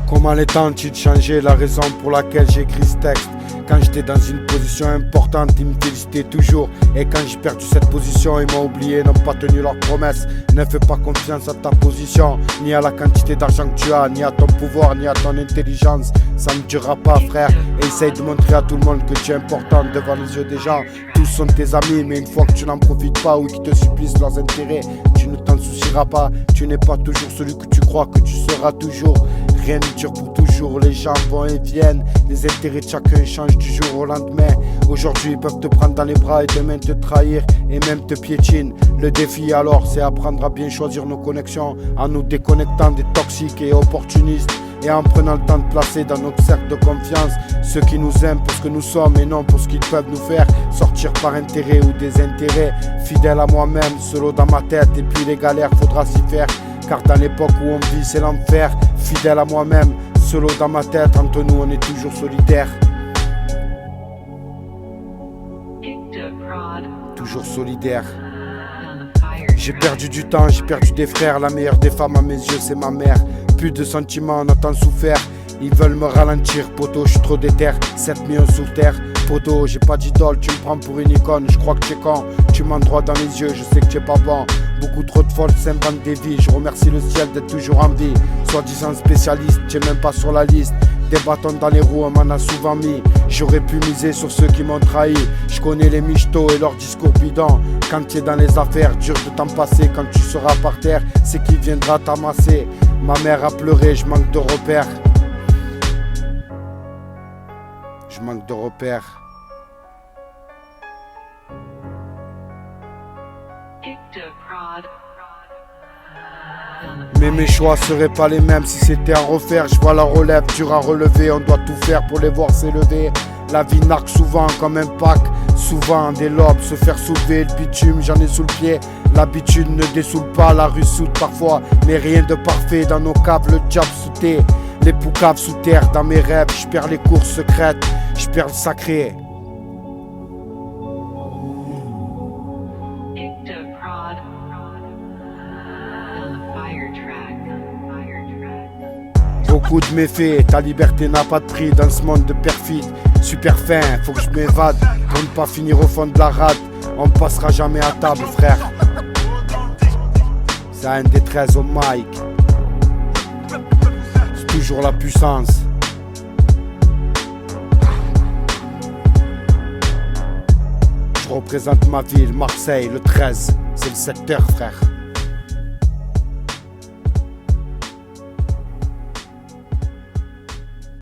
Comment les temps ont-ils changé, la raison pour laquelle j'écris ce texte? Quand j'étais dans une position importante, ils me félicitaient toujours. Et quand j'ai perdu cette position, ils m'ont oublié, n'ont pas tenu leurs promesses. Ne fais pas confiance à ta position, ni à la quantité d'argent que tu as, ni à ton pouvoir, ni à ton intelligence. Ça ne durera pas, frère. Et essaye de montrer à tout le monde que tu es important devant les yeux des gens. Tous sont tes amis, mais une fois que tu n'en profites pas ou qu'ils te supplient leurs intérêts, tu ne t'en soucieras pas. Tu n'es pas toujours celui que tu crois que tu seras toujours. Rien ne dure pour toujours, les gens vont et viennent. Les intérêts de chacun changent du jour au lendemain. Aujourd'hui ils peuvent te prendre dans les bras et demain te trahir et même te piétinent. Le défi alors c'est apprendre à bien choisir nos connexions, en nous déconnectant des toxiques et opportunistes, et en prenant le temps de placer dans notre cercle de confiance ceux qui nous aiment pour ce que nous sommes et non pour ce qu'ils peuvent nous faire sortir par intérêt ou désintérêt. Fidèle à moi-même, solo dans ma tête, et puis les galères faudra s'y faire, car dans l'époque où on vit c'est l'enfer. Fidèle à moi-même, solo dans ma tête, entre nous on est toujours solidaires. Toujours solidaire. J'ai perdu du temps, j'ai perdu des frères. La meilleure des femmes à mes yeux c'est ma mère. Plus de sentiments, on a tant souffert. Ils veulent me ralentir, poto, je suis trop déter. 7 millions sous terre, poto, j'ai pas d'idole. Tu me prends pour une icône, je crois que tu es con. Tu m'en droit dans les yeux, je sais que tu es pas bon. Beaucoup trop de folles s'inventent des vies. Je remercie le ciel d'être toujours en vie. Soi-disant spécialiste, tu es même pas sur la liste. Des bâtons dans les roues, on m'en a souvent mis. J'aurais pu miser sur ceux qui m'ont trahi. Je connais les michtos et leurs discours bidons. Quand tu es dans les affaires, dur de t'en passer. Quand tu seras par terre, c'est qui viendra t'amasser. Ma mère a pleuré, je manque de repères. Je manque de repères. Mais mes choix seraient pas les mêmes si c'était à refaire. Je vois la relève dure à relever, on doit tout faire pour les voir s'élever. La vie narque souvent comme un pack, souvent des lobes se faire soulever. Le bitume j'en ai sous le pied, l'habitude ne dessoule pas. La rue soude parfois, mais rien de parfait. Dans nos caves le diable sauté, les poucaves sous terre. Dans mes rêves je perds les courses secrètes, je perds le sacré. Beaucoup de méfaits, ta liberté n'a pas de prix dans ce monde de perfide. Super fin, faut que je m'évade pour ne pas finir au fond de la rade. On passera jamais à table, frère. C'est un des 13 au mic. C'est toujours la puissance. Je représente ma ville, Marseille, le 13. C'est le secteur, frère.